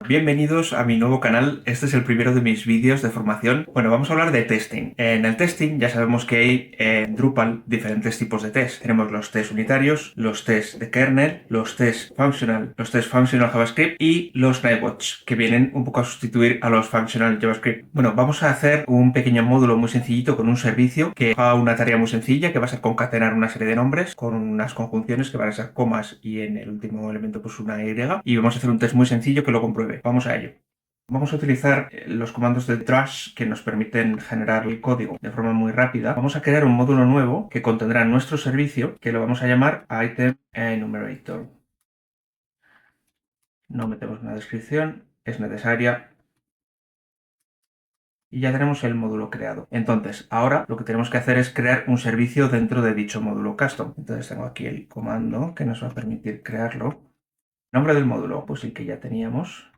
Bienvenidos a mi nuevo canal. Este es el primero de mis vídeos de formación. Bueno, vamos a hablar de testing. En el testing ya sabemos que hay en Drupal diferentes tipos de test. Tenemos los test unitarios, los test de kernel, los test functional JavaScript y los Nightwatch, que vienen un poco a sustituir a los functional JavaScript. Bueno, vamos a hacer un pequeño módulo muy sencillito con un servicio que haga una tarea muy sencilla, que va a ser concatenar una serie de nombres con unas conjunciones que van a ser comas y en el último elemento pues una Y. Y vamos a hacer un test muy sencillo que lo compruebe. Vamos a ello. Vamos a utilizar los comandos de trash que nos permiten generar el código de forma muy rápida. Vamos a crear un módulo nuevo que contendrá nuestro servicio, que lo vamos a llamar Item Enumerator. No metemos una descripción, es necesaria. Y ya tenemos el módulo creado. Entonces, ahora lo que tenemos que hacer es crear un servicio dentro de dicho módulo custom. Entonces tengo aquí el comando que nos va a permitir crearlo. Nombre del módulo, pues el que ya teníamos.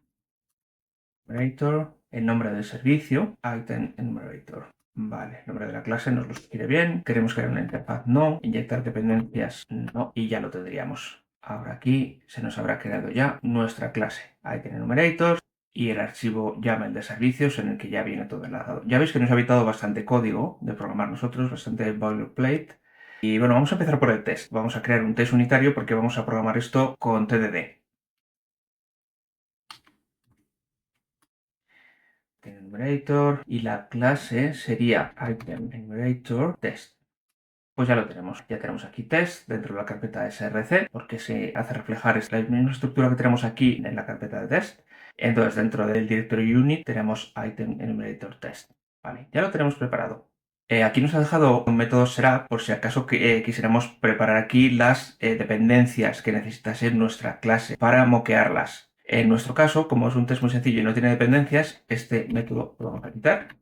Enumerator, el nombre del servicio, Item Enumerator. Vale, el nombre de la clase nos lo quiere bien. Queremos crear una interfaz no, inyectar dependencias no, y ya lo tendríamos. Ahora aquí se nos habrá creado ya nuestra clase Item Enumerator y el archivo YAML de servicios en el que ya viene todo enlazado. Ya veis que nos ha habitado bastante código de programar nosotros, bastante boilerplate. Y bueno, vamos a empezar por el test. Vamos a crear un test unitario porque vamos a programar esto con TDD. Enumerator y la clase sería Item Enumerator Test. Pues ya lo tenemos. Ya tenemos aquí test dentro de la carpeta src porque se hace reflejar la misma estructura que tenemos aquí en la carpeta de test. Entonces dentro del directorio unit tenemos Item Enumerator Test. Vale, ya lo tenemos preparado. Aquí nos ha dejado un método será por si acaso quisiéramos preparar aquí las dependencias que necesitase nuestra clase para moquearlas. En nuestro caso, como es un test muy sencillo y no tiene dependencias, este método lo vamos a quitar.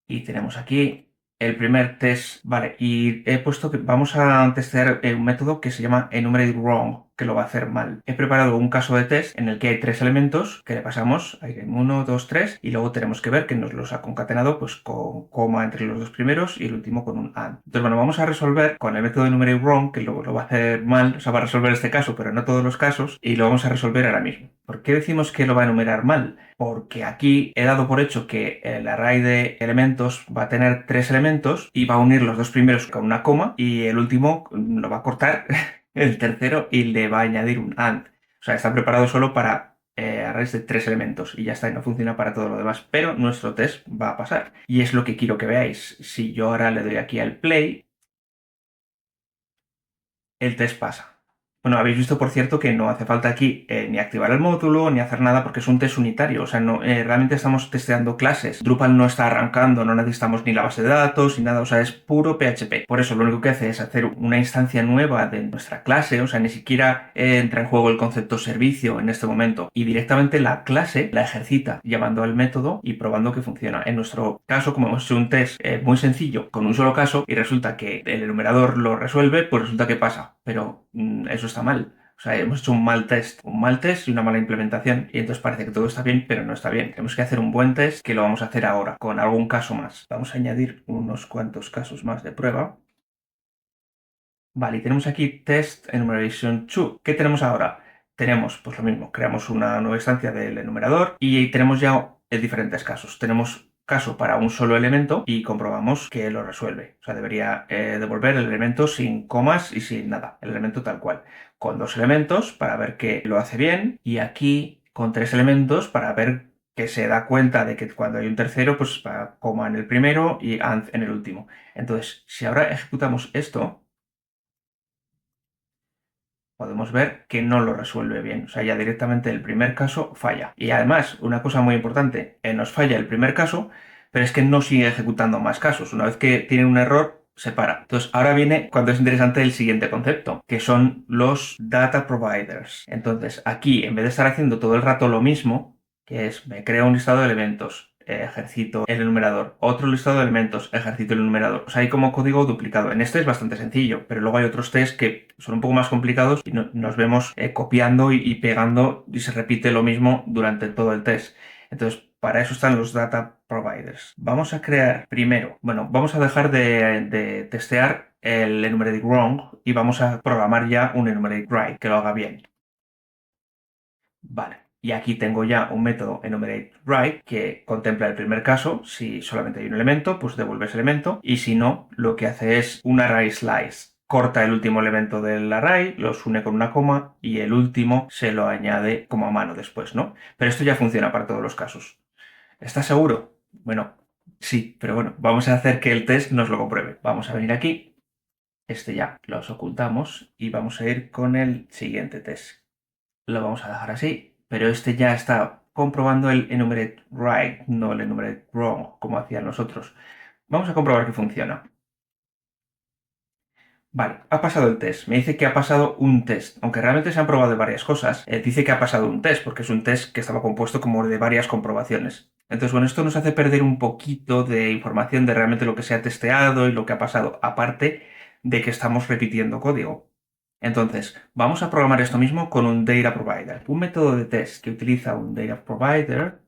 Y tenemos aquí el primer test. Vale, y he puesto que vamos a testear un método que se llama enumerate wrong, que lo va a hacer mal. He preparado un caso de test en el que hay tres elementos que le pasamos item 1, 2, 3 y luego tenemos que ver que nos los ha concatenado pues con coma entre los dos primeros y el último con un and. Entonces, bueno, vamos a resolver con el método enumerate wrong, que lo va a hacer mal, o sea, va a resolver este caso, pero no todos los casos, y lo vamos a resolver ahora mismo. ¿Por qué decimos que lo va a enumerar mal? Porque aquí he dado por hecho que el array de elementos va a tener tres elementos y va a unir los dos primeros con una coma y el último lo va a cortar el tercero y le va a añadir un AND. O sea, está preparado solo para arrays de tres elementos y ya está, y no funciona para todo lo demás. Pero nuestro test va a pasar. Y es lo que quiero que veáis. Si yo ahora le doy aquí al play, el test pasa. Bueno, habéis visto, por cierto, que no hace falta aquí ni activar el módulo ni hacer nada porque es un test unitario. O sea, no, realmente estamos testeando clases. Drupal no está arrancando, no necesitamos ni la base de datos ni nada. O sea, es puro PHP. Por eso lo único que hace es hacer una instancia nueva de nuestra clase. O sea, ni siquiera entra en juego el concepto servicio en este momento. Y directamente la clase la ejercita llamando al método y probando que funciona. En nuestro caso, como hemos hecho un test muy sencillo con un solo caso y resulta que el enumerador lo resuelve, pues resulta que pasa. Pero eso está mal. O sea, hemos hecho un mal test y una mala implementación y entonces parece que todo está bien, pero no está bien. Tenemos que hacer un buen test que lo vamos a hacer ahora con algún caso más. Vamos a añadir unos cuantos casos más de prueba. Vale, y tenemos aquí test enumeration 2. ¿Qué tenemos ahora? Tenemos, pues lo mismo, creamos una nueva instancia del enumerador y tenemos ya diferentes casos. Tenemos caso para un solo elemento y comprobamos que lo resuelve. O sea, debería devolver el elemento sin comas y sin nada, el elemento tal cual. Con dos elementos para ver que lo hace bien y aquí con tres elementos para ver que se da cuenta de que cuando hay un tercero, pues va coma en el primero y and en el último. Entonces, si ahora ejecutamos esto, podemos ver que no lo resuelve bien. O sea, ya directamente el primer caso falla. Y además, una cosa muy importante, nos falla el primer caso, pero es que no sigue ejecutando más casos. Una vez que tiene un error, se para. Entonces, ahora viene cuando es interesante el siguiente concepto, que son los data providers. Entonces, aquí, en vez de estar haciendo todo el rato lo mismo, que es me creo un listado de elementos, ejercito el enumerador, otro listado de elementos, ejercito el enumerador. O sea, hay como código duplicado. En este es bastante sencillo, pero luego hay otros test que son un poco más complicados y nos vemos copiando y pegando y se repite lo mismo durante todo el test. Entonces, para eso están los data providers. Vamos a crear primero, bueno, vamos a dejar de testear el enumerate wrong y vamos a programar ya un enumerate right que lo haga bien. Vale. Y aquí tengo ya un método enumerateWrite que contempla el primer caso. Si solamente hay un elemento, pues devuelve ese elemento. Y si no, lo que hace es un array slice. Corta el último elemento del array, los une con una coma y el último se lo añade como a mano después, ¿no? Pero esto ya funciona para todos los casos. ¿Estás seguro? Bueno, sí, pero bueno, vamos a hacer que el test nos lo compruebe. Vamos a venir aquí. Este ya los ocultamos y vamos a ir con el siguiente test. Lo vamos a dejar así, pero este ya está comprobando el enumerate right, no el enumerate wrong, como hacían los otros. Vamos a comprobar que funciona. Vale, ha pasado el test. Me dice que ha pasado un test. Aunque realmente se han probado varias cosas, dice que ha pasado un test, porque es un test que estaba compuesto como de varias comprobaciones. Entonces, bueno, esto nos hace perder un poquito de información de realmente lo que se ha testeado y lo que ha pasado, aparte de que estamos repitiendo código. Entonces, vamos a programar esto mismo con un data provider. Un método de test que utiliza un data provider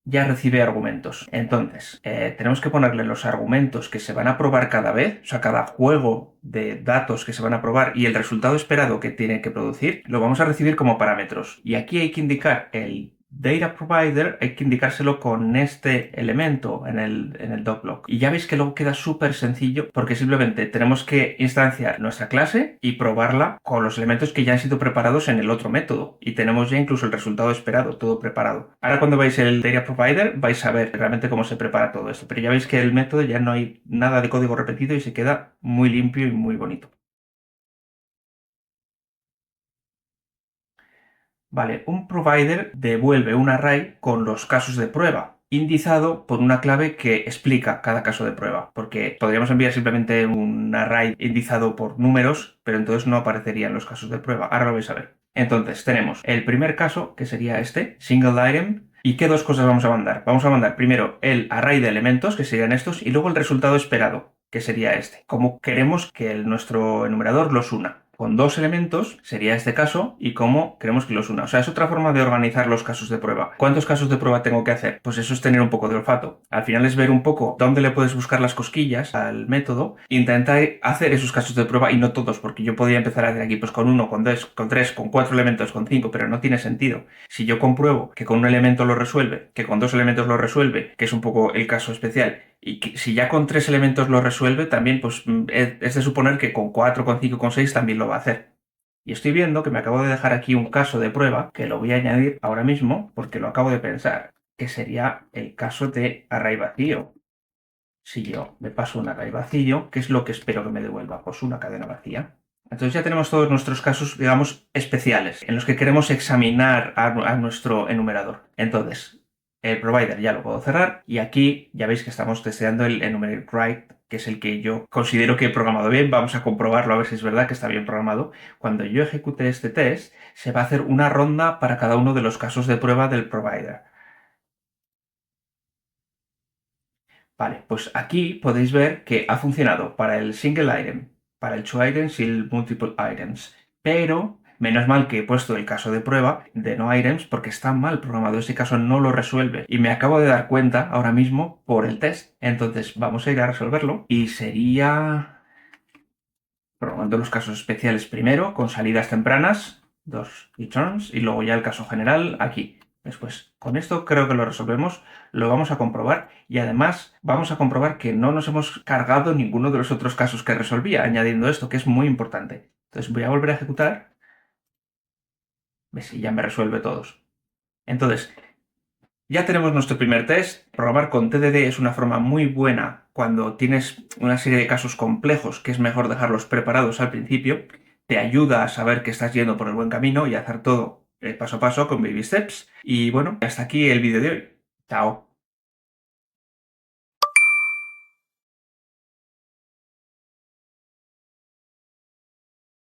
ya recibe argumentos. Entonces, tenemos que ponerle los argumentos que se van a probar cada vez, o sea, cada juego de datos que se van a probar y el resultado esperado que tiene que producir, lo vamos a recibir como parámetros. Y aquí hay que indicar el data provider, hay que indicárselo con este elemento en el docblock. Y ya veis que luego queda súper sencillo porque simplemente tenemos que instanciar nuestra clase y probarla con los elementos que ya han sido preparados en el otro método. Y tenemos ya incluso el resultado esperado, todo preparado. Ahora cuando veáis el data provider vais a ver realmente cómo se prepara todo esto. Pero ya veis que el método ya no hay nada de código repetido y se queda muy limpio y muy bonito. Vale, un provider devuelve un array con los casos de prueba, indizado por una clave que explica cada caso de prueba, porque podríamos enviar simplemente un array indizado por números, pero entonces no aparecerían los casos de prueba. Ahora lo vais a ver. Entonces tenemos el primer caso, que sería este, single item. ¿Y qué dos cosas vamos a mandar? Vamos a mandar primero el array de elementos, que serían estos, y luego el resultado esperado, que sería este. Como queremos que nuestro enumerador los una. Con dos elementos sería este caso y cómo queremos que los una. O sea, es otra forma de organizar los casos de prueba. ¿Cuántos casos de prueba tengo que hacer? Pues eso es tener un poco de olfato. Al final es ver un poco dónde le puedes buscar las cosquillas al método. Intentar hacer esos casos de prueba y no todos, porque yo podría empezar a hacer aquí pues con uno, con dos, con tres, con cuatro elementos, con cinco, pero no tiene sentido. Si yo compruebo que con un elemento lo resuelve, que con dos elementos lo resuelve, que es un poco el caso especial, y que si ya con tres elementos lo resuelve, también pues es de suponer que con cuatro, con cinco, con seis también lo va a hacer. Y estoy viendo que me acabo de dejar aquí un caso de prueba que lo voy a añadir ahora mismo porque lo acabo de pensar, que sería el caso de array vacío. Si yo me paso un array vacío, ¿qué es lo que espero que me devuelva? Pues una cadena vacía. Entonces ya tenemos todos nuestros casos, digamos, especiales, en los que queremos examinar a nuestro enumerador. Entonces, el provider ya lo puedo cerrar y aquí ya veis que estamos testeando el enumerate write, que es el que yo considero que he programado bien. Vamos a comprobarlo a ver si es verdad que está bien programado. Cuando yo ejecute este test, se va a hacer una ronda para cada uno de los casos de prueba del provider. Vale, pues aquí podéis ver que ha funcionado para el single item, para el two items y el multiple items. Pero, menos mal que he puesto el caso de prueba de no items porque está mal programado. Ese caso no lo resuelve. Y me acabo de dar cuenta ahora mismo por el test. Entonces, vamos a ir a resolverlo. Y sería programando los casos especiales primero, con salidas tempranas, dos returns, y luego ya el caso general aquí. Después, con esto creo que lo resolvemos, lo vamos a comprobar y además vamos a comprobar que no nos hemos cargado ninguno de los otros casos que resolvía, añadiendo esto, que es muy importante. Entonces voy a volver a ejecutar, ves si ya me resuelve todos. Entonces, ya tenemos nuestro primer test. Programar con TDD es una forma muy buena cuando tienes una serie de casos complejos que es mejor dejarlos preparados al principio. Te ayuda a saber que estás yendo por el buen camino y a hacer todo paso a paso con baby steps. Y bueno, hasta aquí el vídeo de hoy. Chao.